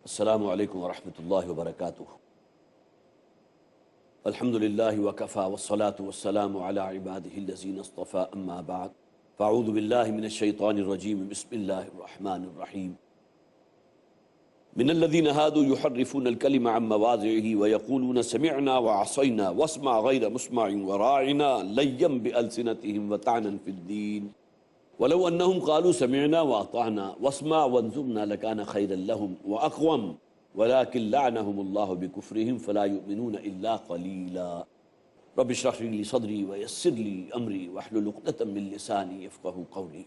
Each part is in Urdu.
السلام علیکم ورحمۃ اللہ وبرکاتہ۔ الحمد للہ وکفی والصلاة والسلام علی عبادہ الذین اصطفی، اما بعد فاعوذ باللہ من الشیطان الرجیم، بسم اللہ الرحمن الرحیم۔ من الذین ہادوا یحرفون الکلم عن مواضعہ ویقولون سمعنا وعصینا واسمع غیر مسمع وراعنا لیا بألسنتہم وطعنا فی الدین ولو انہم قالوا سمعنا واطعنا واسمع وانظرنا لکان خیرا لہم واقوم ولكن لعنهم الله بكفرهم فلا يؤمنون الا قليلا رب اشرح لي صدري ويسر لي امري واحلل عقدة من لساني يفقهوا قولي۔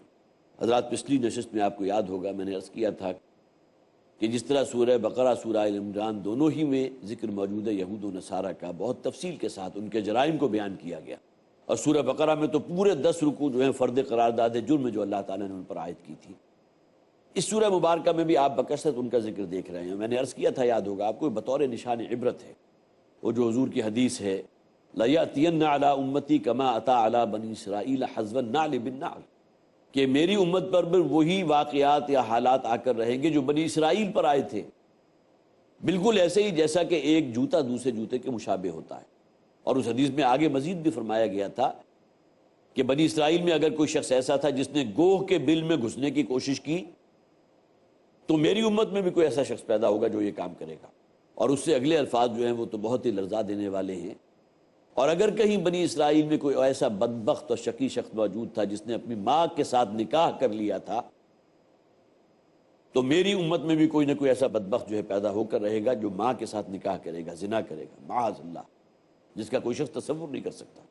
حضرات، پچھلی نشست میں آپ کو یاد ہوگا میں نے عرض کیا تھا کہ جس طرح سورہ بقرہ سورہ آل عمران دونوں ہی میں ذکر موجود ہے یہود و نصارہ کا، بہت تفصیل کے ساتھ ان کے جرائم کو بیان کیا گیا، اور سورہ بقرہ میں تو پورے 10 رکوع جو ہیں فرد قرارداد جرم جو اللہ تعالیٰ نے ان پر عائد کی تھی۔ اس سورہ مبارکہ میں بھی آپ بکثرت ان کا ذکر دیکھ رہے ہیں۔ میں نے عرض کیا تھا، یاد ہوگا آپ کو، بطور نشان عبرت ہے وہ جو حضور کی حدیث ہے، لَيَأْتِيَنَّ عَلَىٰ أُمَّتِي كَمَا أَتَىٰ عَلَىٰ بَنِي إِسْرَائِيلَ حَذْوَ النَّعْلِ بِالنَّعْلِ، کہ میری امت پر بھی وہی واقعات یا حالات آ کر رہیں گے جو بنی اسرائیل پر آئے تھے، بالکل ایسے ہی جیسا کہ ایک جوتا دوسرے جوتے کے مشابہ ہوتا ہے۔ اور اس حدیث میں آگے مزید بھی فرمایا گیا تھا کہ بنی اسرائیل میں اگر کوئی شخص ایسا تھا جس نے گوہ کے بل میں گھسنے کی کوشش کی، تو میری امت میں بھی کوئی ایسا شخص پیدا ہوگا جو یہ کام کرے گا۔ اور اس سے اگلے الفاظ جو ہیں وہ تو بہت ہی لرزا دینے والے ہیں۔ اور اگر کہیں بنی اسرائیل میں کوئی ایسا بدبخت اور شقی شخص موجود تھا جس نے اپنی ماں کے ساتھ نکاح کر لیا تھا، تو میری امت میں بھی کوئی نہ کوئی ایسا بدبخت جو ہے پیدا ہو کر رہے گا جو ماں کے ساتھ نکاح کرے گا، زنا کرے گا، معاذ اللہ، جس کا کوئی شخص تصور نہیں کر سکتا۔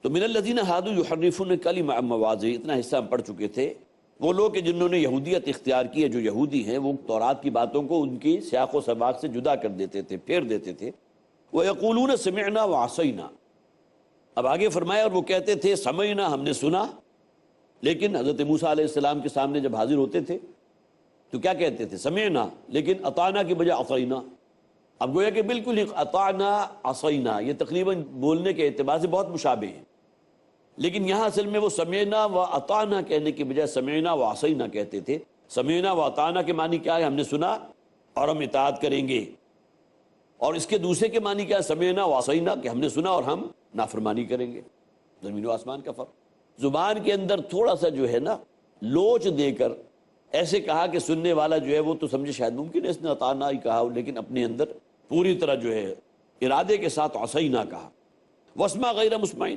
تو من الذین ہادوا یحرفون الکلم عن مواضعہ، اتنا حصہ ہم پڑھ چکے تھے۔ وہ لوگ کہ جنہوں نے یہودیت اختیار کی ہے، جو یہودی ہیں، وہ تورات کی باتوں کو ان کی سیاق و سباق سے جدا کر دیتے تھے، پھیر دیتے تھے۔ وَيَقُولُونَ سَمِعْنَا وَعَصَيْنَا، اب آگے فرمایا اور وہ کہتے تھے سمعنا، ہم نے سنا، لیکن حضرت موسیٰ علیہ السلام کے سامنے جب حاضر ہوتے تھے تو کیا کہتے تھے؟ سمعنا، لیکن اطعنا کی بجائے عصینا۔ اب گویا کہ بالکل ہی اطعنا عصینا یہ تقریباً بولنے کے اعتبار سے بہت مشابہ ہیں، لیکن یہاں اصل میں وہ سمعنا و اطعنا کہنے کی بجائے سمعنا و عصینا کہتے تھے۔ سمعنا و اطعنا کے معنی کیا ہے؟ ہم نے سنا اور ہم اطاعت کریں گے۔ اور اس کے دوسرے کے معنی کیا ہے؟ سمعنا و عصینا، کہ ہم نے سنا اور ہم نافرمانی کریں گے۔ زمین و آسمان کا فرق۔ زبان کے اندر تھوڑا سا جو ہے نا لوچ دے کر ایسے کہا کہ سننے والا جو ہے وہ تو سمجھے شاید ممکن ہے اس نے اطعنا ہی کہا، لیکن اپنے اندر پوری طرح جو ہے ارادے کے ساتھ عصینا کہا۔ واسمع غیر مسمع،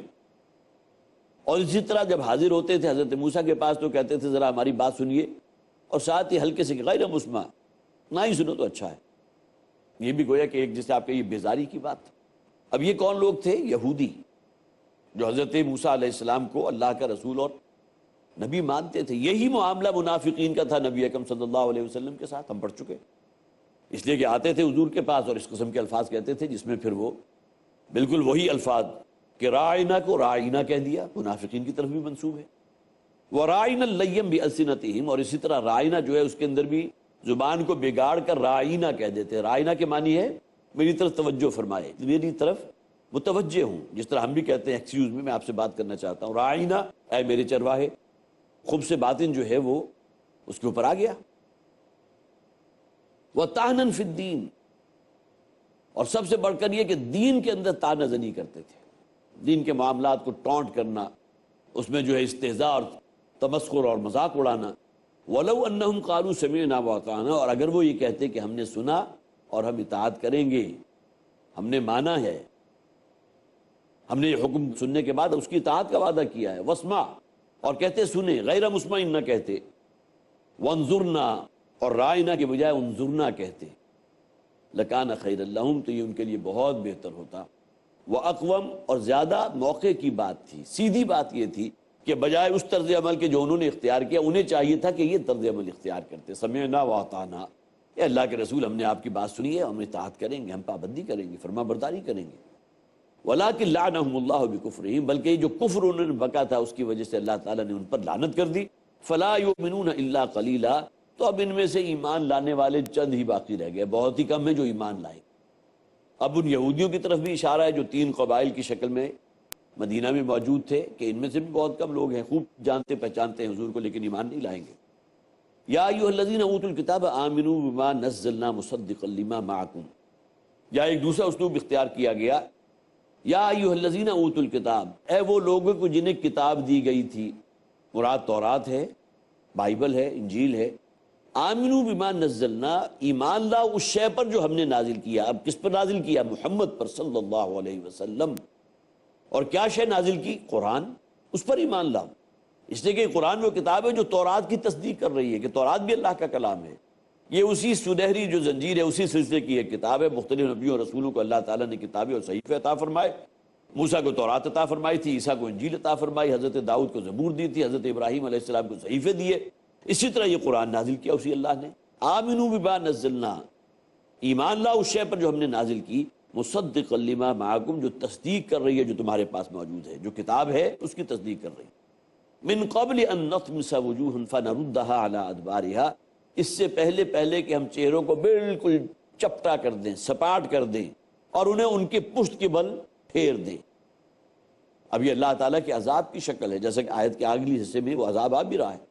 اور اسی طرح جب حاضر ہوتے تھے حضرت موسیٰ کے پاس تو کہتے تھے ذرا ہماری بات سنیے، اور ساتھ ہی ہلکے سے کہ غیر مسمع، نہ ہی سنو تو اچھا ہے۔ یہ بھی گویا کہ ایک جسے آپ کے یہ بیزاری کی بات۔ اب یہ کون لوگ تھے؟ یہودی، جو حضرت موسیٰ علیہ السلام کو اللہ کا رسول اور نبی مانتے تھے۔ یہی معاملہ منافقین کا تھا نبی اکرم صلی اللہ علیہ وسلم کے ساتھ، ہم پڑھ چکے۔ اس لیے کہ آتے تھے حضور کے پاس اور اس قسم کے الفاظ کہتے تھے جس میں پھر وہ بالکل وہی الفاظ کہ راعنا کو راعینا کہہ دیا، منافقین کی طرف بھی منسوب ہے۔ وراعینا لیم بألسنتہم، اور اسی طرح راعینا جو ہے اس کے اندر بھی زبان کو بگاڑ کر راعینا کہہ دیتے ہیں۔ راعینا کے معنی ہے میری طرف توجہ فرمائے، میری طرف متوجہ ہوں، جس طرح ہم بھی کہتے ہیں ایکسکیوز میں آپ سے بات کرنا چاہتا ہوں، راعینا اے میرے چرواہے۔ خبث باطن جو ہے وہ اس کے اوپر آ گیا۔ وطعنا فی الدین، اور سب سے بڑھ کر یہ کہ دین کے اندر طعنہ زنی کرتے تھے، دین کے معاملات کو ٹونٹ کرنا، اس میں جو ہے استہزاء اور تمسخر اور مذاق اڑانا۔ وَلَوْ أَنَّهُمْ قَالُوا سَمِعْنَا وَأَطَعْنَا، اور اگر وہ یہ کہتے کہ ہم نے سنا اور ہم اطاعت کریں گے، ہم نے مانا ہے، ہم نے یہ حکم سننے کے بعد اس کی اطاعت کا وعدہ کیا ہے۔ وَاسْمَعْ، اور کہتے سنیں، غیر مسمع نہ کہتے۔ وَانظُرْنَا، اور رائنا کے بجائے انظرنا کہتے، لَكَانَ خَيْرًا لَهُمْ، تو یہ ان کے لیے بہت بہتر ہوتا۔ وَأَقْوَمْ، اور زیادہ موقع کی بات تھی، سیدھی بات یہ تھی کہ بجائے اس طرز عمل کے جو انہوں نے اختیار کیا، انہیں چاہیے تھا کہ یہ طرز عمل اختیار کرتے۔ سمعنا وَأَطَعْنَا، اے اللہ کے رسول ہم نے آپ کی بات سنی ہے، ہم اطاعت کریں گے، ہم پابندی کریں گے، فرما برداری کریں گے۔ وَلَٰكِن لَعْنَهُمُ اللَّهُ بِكُفْرِهِمْ، بلکہ یہ جو کفر انہوں نے بکا تھا اس کی وجہ سے اللہ تعالیٰ نے ان پر لعنت کر دی۔ فَلَا يُؤْمِنُونَ إِلَّا قَلِيلًا، تو اب ان میں سے ایمان لانے والے چند ہی باقی رہ گئے، بہت ہی کم ہیں جو ایمان لائے۔ اب ان یہودیوں کی طرف بھی اشارہ ہے جو 3 قبائل کی شکل میں مدینہ میں موجود تھے، کہ ان میں سے بھی بہت کم لوگ ہیں خوب جانتے پہچانتے ہیں حضور کو لیکن ایمان نہیں لائیں گے۔ یا ایھا الذین اوتوا الکتاب آمنوا بما نزلنا مصدقا لما معکم، یا ایک دوسرا اسلوب اختیار کیا گیا، یا ایھا الذین اوتوا الکتاب، اے وہ لوگوں کو جنہیں کتاب دی گئی تھی، مراد تورات ہے، بائبل ہے، انجیل ہے، آمنوا بما نزلنا، ایمان لاؤ اس شے پر جو ہم نے نازل کیا۔ اب کس پر نازل کیا؟ محمد پر صلی اللہ علیہ وسلم۔ اور کیا شے نازل کی؟ قرآن، اس پر ایمان لاؤ، اس لیے کہ قرآن وہ کتاب ہے جو تورات کی تصدیق کر رہی ہے کہ تورات بھی اللہ کا کلام ہے۔ یہ اسی سنہری جو زنجیر ہے، اسی سلسلے کی ایک کتاب ہے۔ مختلف نبیوں اور رسولوں کو اللہ تعالیٰ نے کتابیں اور صحیفے عطا فرمائے۔ موسیٰ کو تورات عطا فرمائی تھی، عیسیٰ کو انجیل عطا فرمائی، حضرت داؤد کو زبور دی تھی، حضرت ابراہیم علیہ السلام کو صحیفے دیے۔ اسی طرح یہ قرآن نازل کیا اسی اللہ نے۔ آمنوا بما نزلنا، ایمان لاؤ اس شے پر جو ہم نے نازل کی، مصدقا لما معکم، جو تصدیق کر رہی ہے جو تمہارے پاس موجود ہے، جو کتاب ہے اس کی تصدیق کر رہی ہے۔ من قبل ان نطمس وجوہا فنردها علی ادبارها، اس سے پہلے کہ ہم چہروں کو بالکل چپٹا کر دیں، سپاٹ کر دیں، اور انہیں ان کے پشت کے بل پھیر دیں۔ اب یہ اللہ تعالیٰ کے عذاب کی شکل ہے، جیسا کہ آیت کے اگلی حصے میں وہ عذاب آ بھی رہا ہے۔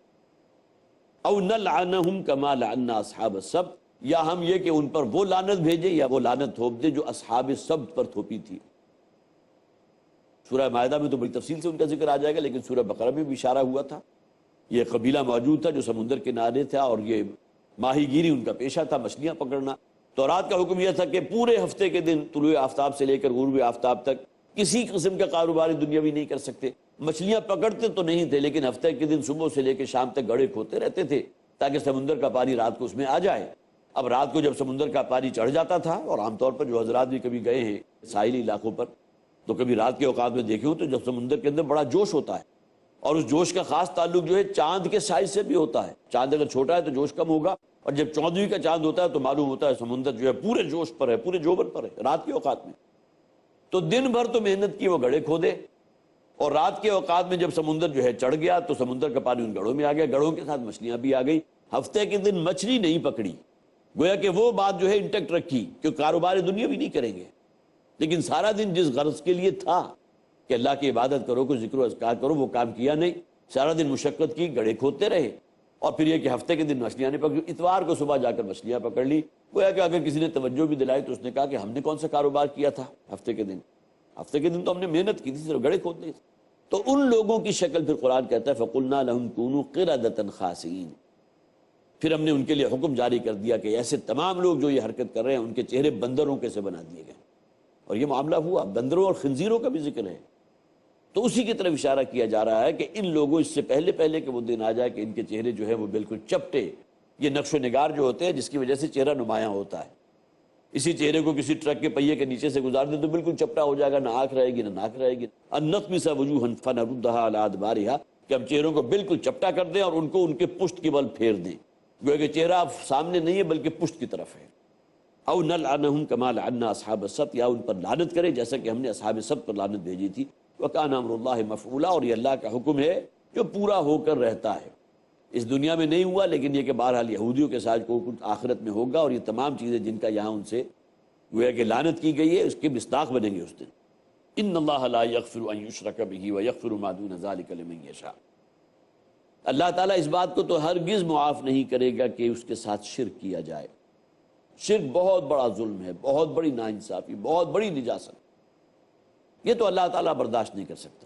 او نلعنہم کما لعنا اصحاب السبت، یا ہم یہ کہ ان پر وہ لعنت بھیجیں یا وہ لعنت تھوپ دیں جو اصحاب سبت پر تھوپی تھی۔ سورہ مائدہ میں تو بڑی تفصیل سے ان کا ذکر آ جائے گا، لیکن سورہ بقرہ میں بھی اشارہ ہوا تھا۔ یہ قبیلہ موجود تھا جو سمندر کے کنارے تھا، اور یہ ماہی گیری ان کا پیشہ تھا، مچھلیاں پکڑنا۔ تورات کا حکم یہ تھا کہ پورے ہفتے کے دن طلوع آفتاب سے لے کر غروب آفتاب تک کسی قسم کا کاروبار دنیاوی نہیں کر سکتے۔ مچھلیاں پکڑتے تو نہیں تھے، لیکن ہفتے کے دن صبح سے لے کے شام تک گڑھے کھوتے رہتے تھے تاکہ سمندر کا پانی رات کو اس میں آ جائے۔ اب رات کو جب سمندر کا پانی چڑھ جاتا تھا، اور عام طور پر جو حضرات بھی کبھی گئے ہیں ساحلی علاقوں پر تو کبھی رات کے اوقات میں دیکھے ہوں تو جب سمندر کے اندر بڑا جوش ہوتا ہے، اور اس جوش کا خاص تعلق جو ہے چاند کے سائز سے بھی ہوتا ہے۔ چاند اگر چھوٹا ہے تو جوش کم ہوگا، اور جب 14ویں کا چاند ہوتا ہے تو معلوم ہوتا ہے سمندر جو ہے پورے جوش پر ہے، پورے جوبن پر ہے رات کے اوقات میں۔ تو دن بھر تو محنت کی وہ گڑھے کھودے، اور رات کے اوقات میں جب سمندر جو ہے چڑھ گیا تو سمندر کا پانی ان گڑھوں میں آ گیا، گڑھوں کے ساتھ مچھلیاں بھی آ گئی۔ ہفتے کے دن مچھلی نہیں پکڑی، گویا کہ وہ بات جو ہے انٹیکٹ رکھی کہ کاروبار دنیا بھی نہیں کریں گے، لیکن سارا دن جس غرض کے لیے تھا کہ اللہ کی عبادت کرو، کوئی ذکر و اذکار کرو، وہ کام کیا نہیں۔ سارا دن مشقت کی، گڑھے کھودتے رہے، اور پھر یہ کہ ہفتے کے دن مچھلیاں نہیں پکڑی، اتوار کو صبح جا کر مچھلیاں پکڑ لی۔ گویا کہ اگر کسی نے توجہ بھی دلائی تو اس نے کہا کہ ہم نے کون سا کاروبار کیا تھا ہفتے کے دن تو ہم نے محنت کی تھی، صرف گڑھے کھودنے تھے۔ تو ان لوگوں کی شکل پھر قرآن کہتا ہے فَقُلْنَا لَهُمْ كُونُوا قِرَدَةً خَاسِئِينَ، پھر ہم نے ان کے لیے حکم جاری کر دیا کہ ایسے تمام لوگ جو یہ حرکت کر رہے ہیں ان کے چہرے بندروں کے سے بنا دیے گئے۔ اور یہ معاملہ ہوا، بندروں اور خنزیروں کا بھی ذکر ہے۔ تو اسی کی طرف اشارہ کیا جا رہا ہے کہ ان لوگوں اس سے پہلے کہ وہ دن آ جائے کہ ان کے چہرے جو ہے وہ بالکل چپٹے، یہ نقش و نگار جو ہوتے ہیں جس کی وجہ سے چہرہ نمایاں ہوتا ہے، اسی چہرے کو کسی ٹرک کے پہیے کے نیچے سے گزار دیں تو بالکل چپٹا ہو جائے گا، نہ آنکھ رہے گی نہ ناک رہے گی۔ ان نطمس وجوہا فنردها علی ادبارها، کہ ہم چہروں کو بالکل چپٹا کر دیں اور ان کو ان کے پشت کے بل پھیر دیں، گویا کہ چہرہ اب سامنے نہیں ہے بلکہ پشت کی طرف ہے۔ او نلعنہم کما لعنا اصحاب السبت، یا ان پر لعنت کرے جیسا کہ ہم نے اصحاب سبت پر لعنت بھیجی تھی۔ وکان امر اللہ مفعولا، اور یہ اللہ کا حکم ہے جو پورا ہو کر رہتا ہے۔ اس دنیا میں نہیں ہوا، لیکن یہ کہ بہرحال یہودیوں کے ساتھ کو کچھ آخرت میں ہوگا، اور یہ تمام چیزیں جن کا یہاں ان سے گویا کہ لعنت کی گئی ہے اس کے مصداق بنیں گے اس دن۔ ان اللہ لا یغفر ان یشرک بہ ویغفر ما دون ذلک لمن یشاء، اللہ تعالیٰ اس بات کو تو ہرگز معاف نہیں کرے گا کہ اس کے ساتھ شرک کیا جائے۔ شرک بہت بڑا ظلم ہے، بہت بڑی ناانصافی، بہت بڑی نجاست، یہ تو اللہ تعالیٰ برداشت نہیں کر سکتا۔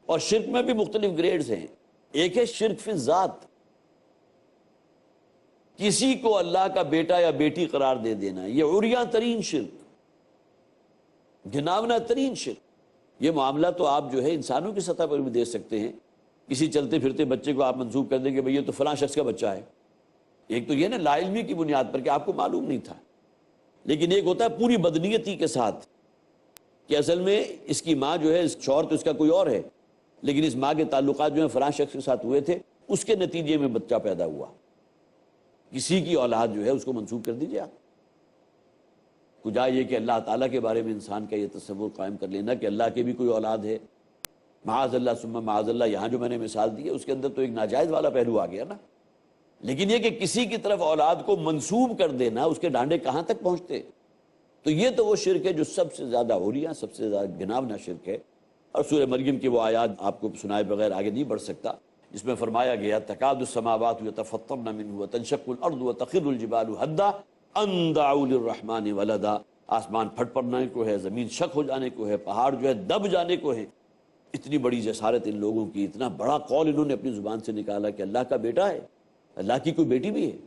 اور شرک میں بھی مختلف گریڈز ہیں۔ ایک ہے شرک فی الذات، کسی کو اللہ کا بیٹا یا بیٹی قرار دے دینا، یہ عریاں ترین شرک، گھناونا ترین شرک۔ یہ معاملہ تو آپ جو ہے انسانوں کی سطح پر بھی دیکھ سکتے ہیں، کسی چلتے پھرتے بچے کو آپ منسوب کر دیں کہ بھئی یہ تو فلاں شخص کا بچہ ہے۔ ایک تو یہ نا لا علمی کی بنیاد پر کہ آپ کو معلوم نہیں تھا، لیکن ایک ہوتا ہے پوری بدنیتی کے ساتھ کہ اصل میں اس کی ماں جو ہے، اس شوہر تو اس کا کوئی اور ہے، لیکن اس ماں کے تعلقات جو ہیں فلاں شخص کے ساتھ ہوئے تھے، اس کے نتیجے میں بچہ پیدا ہوا۔ کسی کی اولاد جو ہے اس کو منسوب کر دیجیے آپ۔ کجا یہ کہ اللہ تعالیٰ کے بارے میں انسان کا یہ تصور قائم کر لینا کہ اللہ کے بھی کوئی اولاد ہے، معاذ اللہ ثم معاذ اللہ۔ یہاں جو میں نے مثال دی ہے اس کے اندر تو ایک ناجائز والا پہلو آ گیا نا، لیکن یہ کہ کسی کی طرف اولاد کو منسوب کر دینا، اس کے ڈانڈے کہاں تک پہنچتے۔ تو یہ تو وہ شرک ہے جو سب سے زیادہ عریاں، سب سے زیادہ گھناونا شرک ہے۔ اور سورہ مریم کی وہ آیات آپ کو سنائے بغیر آگے نہیں بڑھ سکتا۔ جس میں فرمایا گیا تکاد السماوات یتفطرن منہ وتنشق الارض وتخر الجبال ہدا ان دعوا للرحمن ولدا، آسمان پھٹ پڑنے کو ہے، زمین شک ہو جانے کو ہے، پہاڑ جو ہے دب جانے کو ہے۔ اتنی بڑی جسارت ان لوگوں کی، اتنا بڑا قول انہوں نے اپنی زبان سے نکالا کہ اللہ کا بیٹا ہے، اللہ کی کوئی بیٹی بھی ہے۔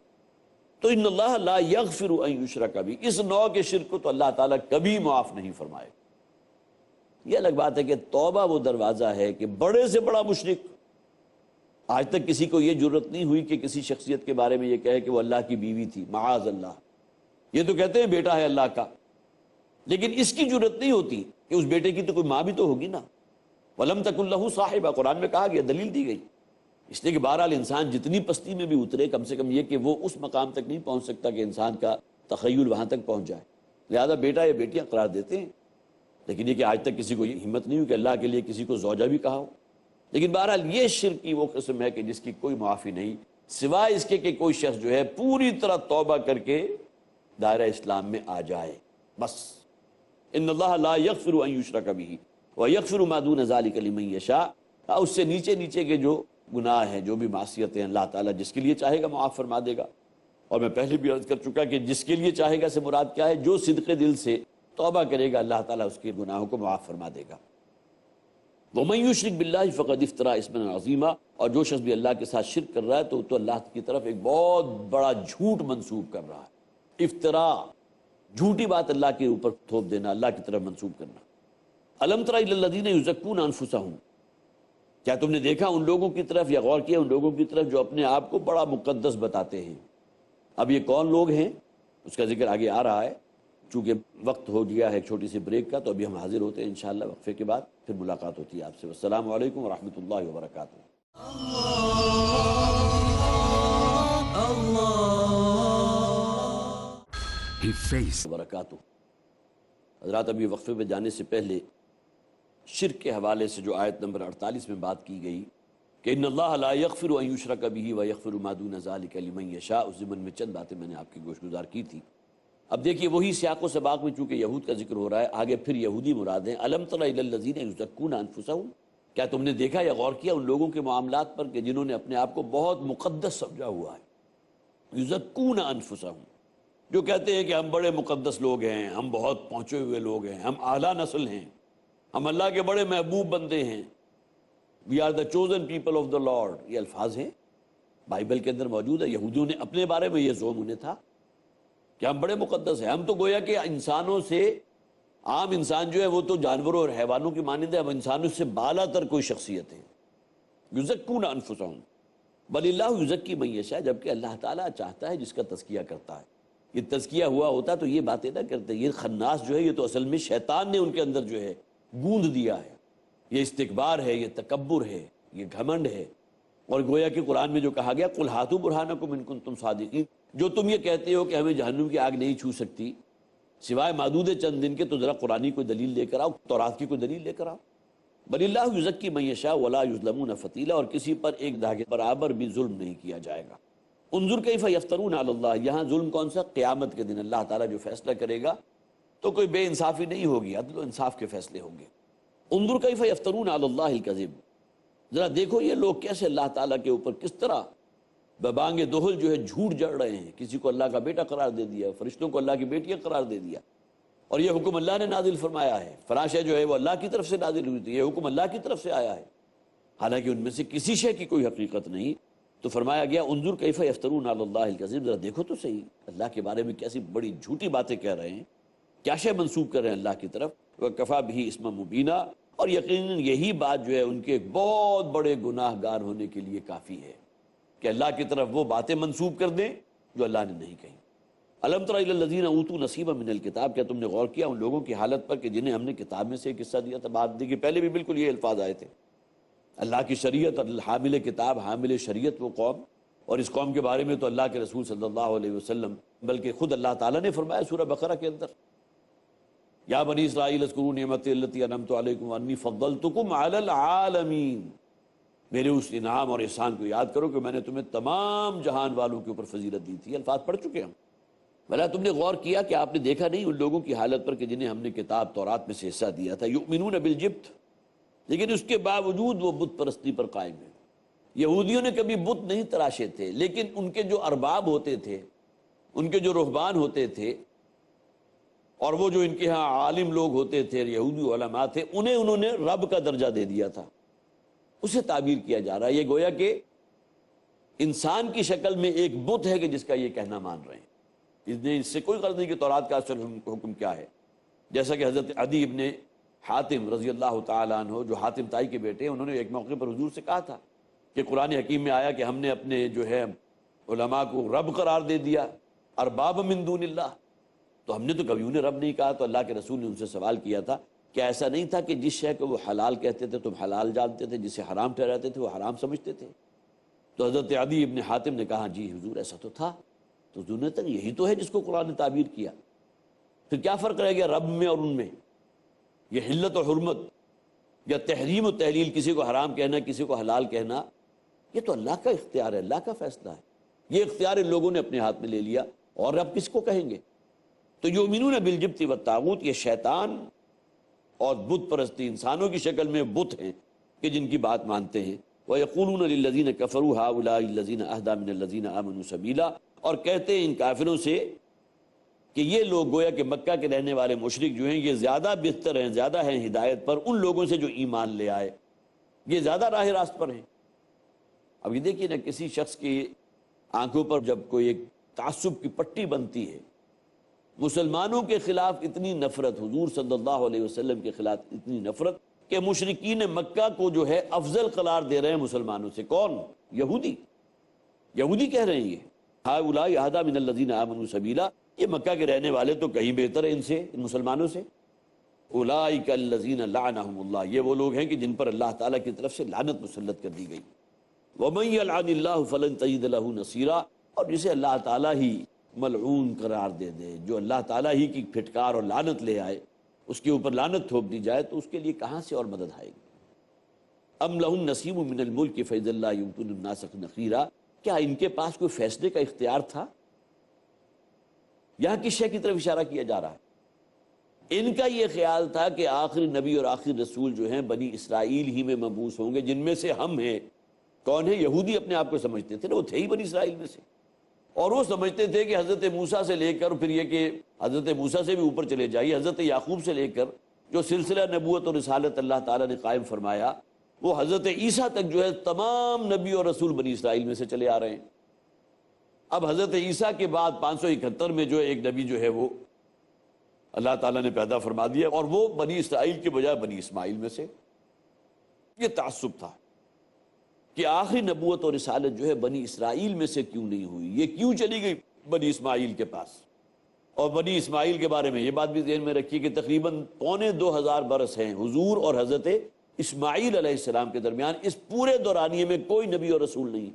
تو ان اللہ لا یغفر ان یشرک بہ، اس نوع کے شرک کو تو اللہ تعالیٰ کبھی معاف نہیں فرمائے۔ یہ الگ بات ہے کہ توبہ وہ دروازہ ہے کہ بڑے سے بڑا مشرک، آج تک کسی کو یہ جرت نہیں ہوئی کہ کسی شخصیت کے بارے میں یہ کہے کہ وہ اللہ کی بیوی تھی، معاذ اللہ۔ یہ تو کہتے ہیں بیٹا ہے اللہ کا، لیکن اس کی جرت نہیں ہوتی کہ اس بیٹے کی تو کوئی ماں بھی تو ہوگی نا۔ وَلَمْ تَكُنْ لَهُ صَاحِبَةٌ، قرآن میں کہا گیا، دلیل دی گئی۔ اس لیے کہ بہرحال انسان جتنی پستی میں بھی اترے، کم سے کم یہ کہ وہ اس مقام تک نہیں پہنچ سکتا کہ انسان کا تخیل وہاں تک پہنچ جائے، لہذا بیٹا یا بیٹیاں قرار دیتے ہیں۔ لیکن یہ کہ آج تک کسی کو یہ ہمت نہیں ہوئی کہ اللہ کے لیے کسی کو زوجہ بھی کہا ہو۔ لیکن بہرحال یہ شرک کی وہ قسم ہے کہ جس کی کوئی معافی نہیں، سوائے اس کے کہ کوئی شخص جو ہے پوری طرح توبہ کر کے دائرہ اسلام میں آ جائے، بس۔ ان اللہ لا یغفر ان یشرک بہ ویغفر ما دون ذلک لمن یشاء، اس سے نیچے نیچے کے جو گناہ ہیں، جو بھی معصیتیں، اللہ تعالیٰ جس کے لیے چاہے گا معاف فرما دے گا۔ اور میں پہلے بھی عرض کر چکا کہ جس کے لیے چاہے گا سے مراد کیا ہے؟ جو صدق دل سے توبہ کرے گا اللہ تعالیٰ اس کے گناہوں کو معاف فرما دے گا۔ وَمَن يُشْرِكْ بِاللَّهِ فَقَدِ افْتَرَىٰ إِثْمًا عَظِيمًا، اور جو شخص بھی اللہ کے ساتھ شرک کر رہا ہے تو اللہ کی طرف ایک بہت بڑا جھوٹ منسوب کر رہا ہے۔ افطرا، جھوٹی بات اللہ کے اوپر تھوپ دینا، اللہ کی طرف منسوب کرنا۔ أَلَمْ تَرَ إِلَى الَّذِينَ يُزَكُّونَ أَنفُسَهُم، کیا تم نے دیکھا ان لوگوں کی طرف یا غور کیا ان لوگوں کی طرف جو اپنے آپ کو بڑا مقدس بتاتے ہیں؟ اب یہ کون لوگ ہیں اس کا ذکر آگے آ رہا ہے۔ چونکہ وقت ہو گیا ہے ایک چھوٹی سی بریک کا، تو ابھی ہم حاضر ہوتے ہیں انشاءاللہ وقفے کے بعد، پھر ملاقات ہوتی ہے آپ سے۔ السلام علیکم ورحمۃ اللہ وبرکاتہ۔ وبرکاتہ۔ حضرات، ابھی وقفے پہ جانے سے پہلے شرک کے حوالے سے جو آیت نمبر 48 میں بات کی گئی کہ ان اللہ لا یغفر ان یشرک بہ ویغفر ما دون ذلک لمن یشاء، اس ضمن میں چند باتیں میں نے آپ کی گوش گزار کی تھی۔ اب دیکھیے وہی سیاق و سباق میں چونکہ یہود کا ذکر ہو رہا ہے، آگے پھر یہودی مراد ہیں۔ الم تر الی الذین یزکون انفسہم، کیا تم نے دیکھا یا غور کیا ان لوگوں کے معاملات پر کہ جنہوں نے اپنے آپ کو بہت مقدس سمجھا ہوا ہے۔ یزکون انفسہم، جو کہتے ہیں کہ ہم بڑے مقدس لوگ ہیں، ہم بہت پہنچے ہوئے لوگ ہیں، ہم اعلیٰ نسل ہیں، ہم اللہ کے بڑے محبوب بندے ہیں، we are the chosen people of the lord, یہ الفاظ ہیں بائبل کے اندر موجود ہے۔ یہودیوں نے اپنے بارے میں یہ زعم انہیں تھا کہ ہم بڑے مقدس ہیں، ہم تو گویا کہ انسانوں سے، عام انسان جو ہے وہ تو جانوروں اور حیوانوں کی مانند ہے، ہم انسانوں سے بالا تر کوئی شخصیت ہے۔ یزکون انفسہم بل اللہ یزکی من یشاء، جبکہ اللہ تعالیٰ چاہتا ہے جس کا تزکیہ کرتا ہے۔ یہ تزکیہ ہوا ہوتا تو یہ باتیں نہ کرتے۔ یہ خناس جو ہے یہ تو اصل میں شیطان نے ان کے اندر جو ہے گوند دیا ہے۔ یہ استکبار ہے، یہ تکبر ہے، یہ گھمنڈ ہے۔ اور گویا کہ قرآن میں جو کہا گیا قل ہاتوا برہانکم ان کنتم صادقین، جو تم یہ کہتے ہو کہ ہمیں جہنم کی آگ نہیں چھو سکتی سوائے معدود چند دن کے، تو ذرا قرآنی کوئی دلیل لے کر آؤ، تورات کی کوئی دلیل لے کر آؤ۔ بل اللہ یزکی من یشاء ولا یظلمون فتیلا، اور کسی پر ایک دھاگے برابر بھی ظلم نہیں کیا جائے گا۔ انظر کیف یفترون علی اللہ، یہاں ظلم کون سا؟ قیامت کے دن اللہ تعالیٰ جو فیصلہ کرے گا تو کوئی بے انصافی نہیں ہوگی، عدل و انصاف کے فیصلے ہوں گے۔ انظر کیف یفترون علی اللہ الکذب، ذرا دیکھو یہ لوگ کیسے اللہ تعالیٰ کے اوپر کس طرح ببانگ دہل جو ہے جھوٹ جڑ رہے ہیں۔ کسی کو اللہ کا بیٹا قرار دے دیا، فرشتوں کو اللہ کی بیٹیاں قرار دے دیا، اور یہ حکم اللہ نے نازل فرمایا ہے۔ فلاں شے جو ہے وہ اللہ کی طرف سے نازل ہوئی تھی، یہ حکم اللہ کی طرف سے آیا ہے، حالانکہ ان میں سے کسی شے کی کوئی حقیقت نہیں۔ تو فرمایا گیا انظر کیف یفترون علی اللہ الکذب، ذرا دیکھو تو صحیح اللہ کے بارے میں کیسی بڑی جھوٹی باتیں کہہ رہے ہیں، کیا شے منسوب کر رہے ہیں اللہ کی طرف۔ وکفیٰ بہ اسما مبینا، اور یقیناً یہی بات جو ہے ان کے بہت بڑے گناہ گار ہونے کے لیے کافی ہے کہ اللہ کی طرف وہ باتیں منسوب کر دیں جو اللہ نے نہیں کہیں۔ الم تر الی الذین اوتوا نصیبا من الکتاب، کیا تم نے غور کیا ان لوگوں کی حالت پر کہ جنہیں ہم نے کتاب میں سے ایک حصہ دیا تھا؟ بات دیکھیے پہلے بھی بالکل یہ الفاظ آئے تھے، اللہ کی شریعت اور حامل کتاب، حامل شریعت وہ قوم، اور اس قوم کے بارے میں تو اللہ کے رسول صلی اللہ علیہ وسلم بلکہ خود اللہ تعالیٰ نے فرمایا سورہ بقرہ کے اندر، یا بنی اسرائیل اذکروا نعمتی التی انعمت علیکم وانی فضلتکم علی العالمین، میرے اس انعام اور احسان کو یاد کرو کہ میں نے تمہیں تمام جہان والوں کے اوپر فضیلت دی تھی۔ الفاظ پڑھ چکے ہم۔ بھلا تم نے غور کیا کہ آپ نے دیکھا نہیں ان لوگوں کی حالت پر کہ جنہیں ہم نے کتاب تورات میں سے حصہ دیا تھا، یؤمنون بالجبت، لیکن اس کے باوجود وہ بت پرستی پر قائم ہیں۔ یہودیوں نے کبھی بت نہیں تراشے تھے، لیکن ان کے جو ارباب ہوتے تھے، ان کے جو رہبان ہوتے تھے، اور وہ جو ان کے ہاں عالم لوگ ہوتے تھے، یہودی علماء تھے، انہوں نے رب کا درجہ دے دیا تھا۔ اسے تعبیر کیا جا رہا ہے، یہ گویا کہ انسان کی شکل میں ایک بت ہے کہ جس کا یہ کہنا مان رہے ہیں۔ اس سے کوئی غرض نہیں کہ تورات کا اصل حکم کیا ہے، جیسا کہ حضرت عدی ابن حاتم رضی اللہ تعالیٰ عنہ، جو حاتم طائی کے بیٹے ہیں، انہوں نے ایک موقع پر حضور سے کہا تھا کہ قرآن حکیم میں آیا کہ ہم نے اپنے جو ہے علماء کو رب قرار دے دیا، ارباب من دون اللہ، تو ہم نے تو کبھی انہیں رب نہیں کہا۔ تو اللہ کے رسول نے ان سے سوال کیا تھا کہ ایسا نہیں تھا کہ جس شے کو وہ حلال کہتے تھے تم حلال جانتے تھے، جسے حرام ٹھہراتے تھے وہ حرام سمجھتے تھے؟ تو حضرت عدی ابن حاتم نے کہا جی حضور ایسا تو تھا۔ تو حضور نے کہا یہی تو ہے جس کو قرآن نے تعبیر کیا، پھر کیا فرق رہ گیا رب میں اور ان میں؟ یہ حلت و حرمت یا تحریم و تحلیل، کسی کو حرام کہنا کسی کو حلال کہنا، یہ تو اللہ کا اختیار ہے، اللہ کا فیصلہ ہے۔ یہ اختیار ان لوگوں نے اپنے ہاتھ میں لے لیا، اور اب کس کو کہیں گے؟ تو یؤمنون بالجبت والطاغوت، یہ شیطان اور بت پرستی انسانوں کی شکل میں بت ہیں کہ جن کی بات مانتے ہیں۔ وَيَقُولُونَ لِلَّذِينَ كَفَرُوا هَؤُلَاءِ الَّذِينَ أَهْدَىٰ مِنَ الَّذِينَ آمَنُوا سَبِيلًا، اور کہتے ہیں ان کافروں سے کہ یہ لوگ گویا کہ مکہ کے رہنے والے مشرک جو ہیں یہ زیادہ بہتر ہیں، زیادہ ہیں ہدایت پر ان لوگوں سے جو ایمان لے آئے، یہ زیادہ راہ راست پر ہیں۔ اب یہ دیکھیے نا، کسی شخص کی آنکھوں پر جب کوئی ایک تعصب کی پٹی بنتی ہے، مسلمانوں کے خلاف اتنی نفرت، حضور صلی اللہ علیہ وسلم کے خلاف اتنی نفرت کہ مشرکین مکہ کو جو ہے افضل قرار دے رہے ہیں مسلمانوں سے۔ کون؟ یہودی کہہ رہے ہیں یہ ہؤلاء اہدیٰ من الذین آمنوا سبیلا، یہ مکہ کے رہنے والے تو کہیں بہتر ہیں ان مسلمانوں سے۔ اولئک الذین لعنہم اللہ، یہ وہ لوگ ہیں کہ جن پر اللہ تعالیٰ کی طرف سے لعنت مسلط کر دی گئی۔ ومن یلعن اللہ فلن تجد لہ نصیرا، اور جسے اللہ تعالیٰ ہی ملعون قرار دے دے، جو اللہ تعالیٰ ہی کی پھٹکار اور لعنت لے آئے، اس کے اوپر لعنت تھوپ دی جائے، تو اس کے لیے کہاں سے اور مدد آئے گی؟ ام لہم نصیب من الملک فاذا لا یؤتون الناس نقیرا، کیا ان کے پاس کوئی فیصلے کا اختیار تھا؟ یہاں کس شے کی طرف اشارہ کیا جا رہا ہے؟ ان کا یہ خیال تھا کہ آخری نبی اور آخری رسول جو ہیں بنی اسرائیل ہی میں مبعوث ہوں گے، جن میں سے ہم ہیں۔ کون ہیں؟ یہودی اپنے آپ کو سمجھتے تھے نا، وہ تھے ہی بنی اسرائیل میں سے، اور وہ سمجھتے تھے کہ حضرت موسیٰ سے لے کر پھر یہ کہ حضرت موسیٰ سے بھی اوپر چلے جائیے، حضرت یعقوب سے لے کر جو سلسلہ نبوت اور رسالت اللہ تعالیٰ نے قائم فرمایا، وہ حضرت عیسیٰ تک جو ہے تمام نبی اور رسول بنی اسرائیل میں سے چلے آ رہے ہیں۔ اب حضرت عیسیٰ کے بعد 571 میں جو ایک نبی جو ہے وہ اللہ تعالیٰ نے پیدا فرما دیا، اور وہ بنی اسرائیل کے بجائے بنی اسماعیل میں سے۔ یہ تعصب تھا کہ آخری نبوت اور رسالت جو ہے بنی اسرائیل میں سے کیوں نہیں ہوئی، یہ کیوں چلی گئی بنی اسماعیل کے پاس؟ اور بنی اسماعیل کے بارے میں یہ بات بھی ذہن میں رکھیے کہ تقریباً 2500 برس ہیں حضور اور حضرت اسماعیل علیہ السلام کے درمیان، اس پورے دورانیے میں کوئی نبی اور رسول نہیں۔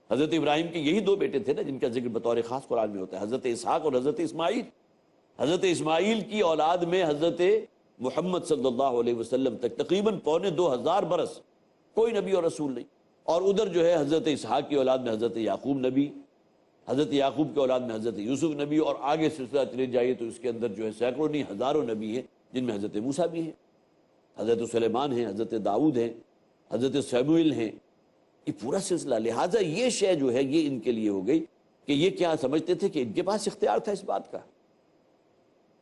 حضرت ابراہیم کے یہی 2 بیٹے تھے نا جن کا ذکر بطور خاص قرآن میں ہوتا ہے، حضرت اسحاق اور حضرت اسماعیل۔ حضرت اسماعیل کی اولاد میں حضرت محمد صلی اللہ علیہ وسلم تک تقریباً 2500 برس کوئی نبی اور رسول نہیں۔ اور ادھر جو ہے حضرت اسحاق کی اولاد میں حضرت یعقوب نبی، حضرت یعقوب کی اولاد میں حضرت یوسف نبی، اور آگے سلسلہ چلے جائیے تو اس کے اندر جو ہے سینکڑوں نہیں ہزاروں نبی ہیں، جن میں حضرت موسیٰ بھی ہیں، حضرت سلیمان ہیں، حضرت داؤد ہیں، حضرت سیموئیل ہیں، یہ پورا سلسلہ۔ لہٰذا یہ شے جو ہے یہ ان کے لیے ہو گئی کہ یہ کیا سمجھتے تھے کہ ان کے پاس اختیار تھا اس بات کا؟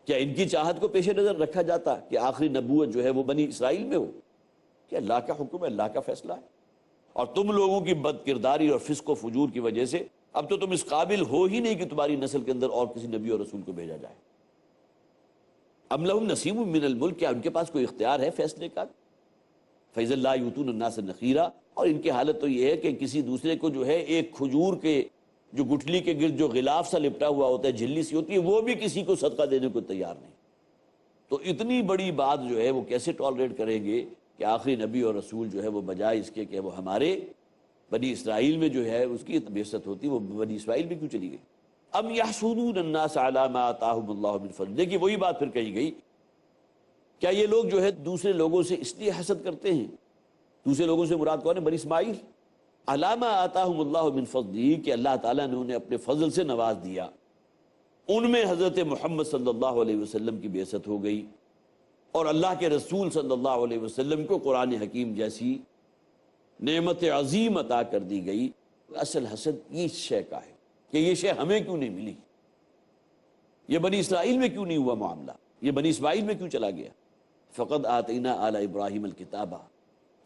کیا ان کی چاہت کو پیش نظر رکھا جاتا کہ آخری نبوت جو ہے وہ بنی اسرائیل میں ہو؟ کہ اللہ کا حکم ہے، اللہ کا فیصلہ ہے، اور تم لوگوں کی بد کرداری اور فسق و فجور کی وجہ سے اب تو تم اس قابل ہو ہی نہیں کہ تمہاری نسل کے اندر اور کسی نبی اور رسول کو بھیجا جائے۔ ام لہم نصیب من الملک، کیا ان کے پاس کوئی اختیار ہے فیصلے کا؟ فاذا لا یؤتون الناس نقیرا، اور ان کی حالت تو یہ ہے کہ کسی دوسرے کو جو ہے ایک کھجور کے جو گٹھلی کے گرد جو غلاف سا لپٹا ہوا ہوتا ہے، جھلی سی ہوتی ہے، وہ بھی کسی کو صدقہ دینے کو تیار نہیں۔ تو اتنی بڑی بات جو ہے وہ کیسے ٹالریٹ کریں گے کہ آخری نبی اور رسول جو ہے وہ بجائے اس کے کہ وہ ہمارے بنی اسرائیل میں جو ہے اس کی بعثت ہوتی، وہ بنی اسرائیل میں کیوں چلی گئی؟ ام یحسدون الناس علی ما آتاہم اللہ من فضل، دیکھیے وہی بات پھر کہی گئی، کیا یہ لوگ جو ہے دوسرے لوگوں سے اس لیے حسد کرتے ہیں؟ دوسرے لوگوں سے مراد کون ہے؟ بنی اسماعیل۔ علی ما آتاہم اللہ من فضل، کہ اللہ تعالیٰ نے انہیں اپنے فضل سے نواز دیا، ان میں حضرت محمد صلی اللہ علیہ وسلم کی بعثت ہو گئی، اور اللہ کے رسول صلی اللہ علیہ وسلم کو قرآن حکیم جیسی نعمت عظیم عطا کر دی گئی، اصل حسد یہ شے کا ہے کہ یہ شے ہمیں کیوں نہیں ملی، یہ بنی اسرائیل میں کیوں نہیں ہوا معاملہ، یہ بنی اسماعیل میں کیوں چلا گیا۔ فقد آتینا آل ابراہیم الکتابہ،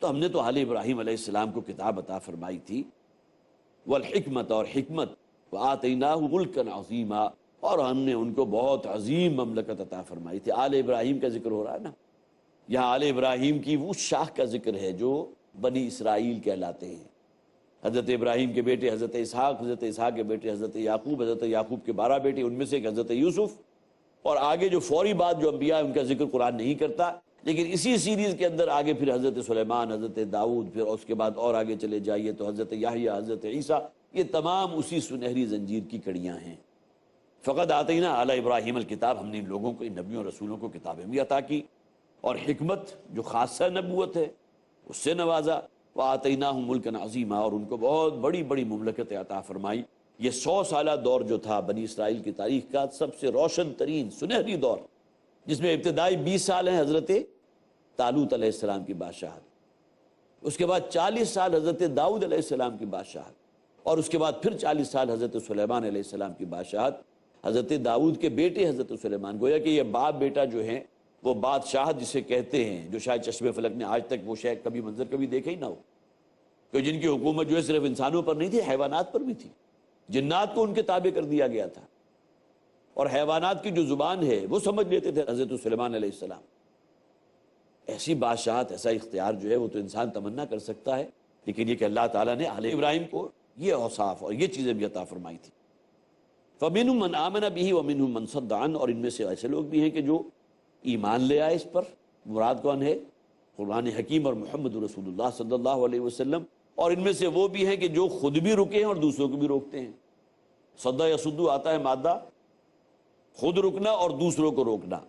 تو ہم نے تو آل ابراہیم علیہ السلام کو کتاب عطا فرمائی تھی، والحکمت، اور حکمت، وآتیناہ ملکا عظیما، اور ہم نے ان کو بہت عظیم مملکت عطا فرمائی تھی۔ آل ابراہیم کا ذکر ہو رہا ہے نا، یہاں آل ابراہیم کی وہ شاخ کا ذکر ہے جو بنی اسرائیل کہلاتے ہیں۔ حضرت ابراہیم کے بیٹے حضرت اسحاق، حضرت اسحاق کے بیٹے حضرت یعقوب، حضرت یعقوب کے 12 بیٹے، ان میں سے ایک حضرت یوسف، اور آگے جو فوری بات جو انبیاء ان کا ذکر قرآن نہیں کرتا، لیکن اسی سیریز کے اندر آگے پھر حضرت سلیمان، حضرت داؤد، پھر اس کے بعد اور آگے چلے جائیے تو حضرت یحییٰ، حضرت عیسیٰ، یہ تمام اسی سنہری زنجیر کی کڑیاں ہیں۔ فقد آتینا آل ابراہیم الکتاب، ہم نے ان لوگوں کو، ان نبیوں اور رسولوں کو کتابیں بھی عطا کی، اور حکمت جو خاصہ نبوت ہے اس سے نوازا، وآتیناہم ملکا عظیما، اور ان کو بہت بڑی بڑی مملکت عطا فرمائی۔ یہ 100 سالہ دور جو تھا بنی اسرائیل کی تاریخ کا سب سے روشن ترین سنہری دور، جس میں ابتدائی 20 سال ہیں حضرت طالوت علیہ السلام کی بادشاہت، اس کے بعد 40 سال حضرت داؤد علیہ السلام کی بادشاہت، اور اس کے بعد پھر 40 سال حضرت سلیمان علیہ السلام کی بادشاہت۔ حضرت داؤد کے بیٹے حضرت سلیمان، گویا کہ یہ باپ بیٹا جو ہیں وہ بادشاہت جسے کہتے ہیں، جو شاید چشم فلک نے آج تک وہ شاید کبھی منظر کبھی دیکھا ہی نہ ہو، کہ جن کی حکومت جو ہے صرف انسانوں پر نہیں تھی، حیوانات پر بھی تھی، جنات کو ان کے تابع کر دیا گیا تھا، اور حیوانات کی جو زبان ہے وہ سمجھ لیتے تھے حضرت سلیمان علیہ السلام۔ ایسی بادشاہت، ایسا اختیار جو ہے وہ تو انسان تمنا کر سکتا ہے، لیکن یہ کہ اللہ تعالیٰ نے آل ابراہیم کو یہ اوصاف اور یہ چیزیں بھی عطا فرمائی تھی۔ فَمِنْهُمْ مَنْ آمَنَ بِهِ وَمِنْهُمْ مَنْ صَدَّ عَنْهُ، اور ان میں سے ایسے لوگ بھی ہیں کہ جو ایمان لے آئے اس پر، مراد کون ہے؟ قرآن حکیم اور محمد رسول اللہ صلی اللہ علیہ وسلم، اور ان میں سے وہ بھی ہیں کہ جو خود بھی رکے ہیں اور دوسروں کو بھی روکتے ہیں۔ صد یصد آتا ہے مادہ، خود رکنا اور دوسروں کو روکنا،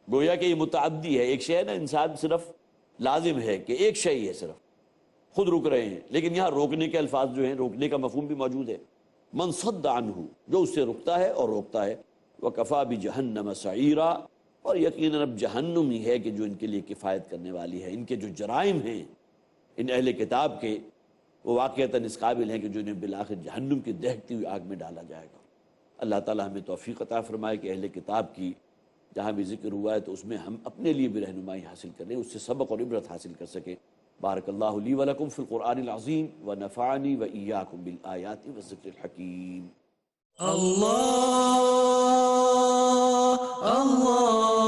گویا کہ یہ متعدی ہے۔ ایک شے ہے نا، انسان صرف لازم ہے کہ ایک شے ہی ہے، صرف خود رک رہے ہیں، لیکن یہاں روکنے کے الفاظ جو ہیں، روکنے کا مفہوم بھی موجود ہے۔ من صد عنہ، جو اس سے رکتا ہے اور روکتا ہے۔ وکفا بجہنم سعیرا، اور یقیناً اب جہنم ہی ہے کہ جو ان کے لیے کفایت کرنے والی ہے۔ ان کے جو جرائم ہیں ان اہل کتاب کے، وہ واقعتاً اس قابل ہیں کہ جو انہیں بالآخر جہنم کی دہکتی ہوئی آگ میں ڈالا جائے گا۔ اللہ تعالیٰ ہمیں توفیق عطا فرمائے کہ اہل کتاب کی جہاں بھی ذکر ہوا ہے تو اس میں ہم اپنے لیے بھی رہنمائی حاصل کریں، اس سے سبق اور عبرت حاصل کر سکیں۔ بارک اللہ لی ولکم فی القرآن العظیم ونفعنی وإیاکم بالآیات والذکر الحکیم۔ اللہ اللہ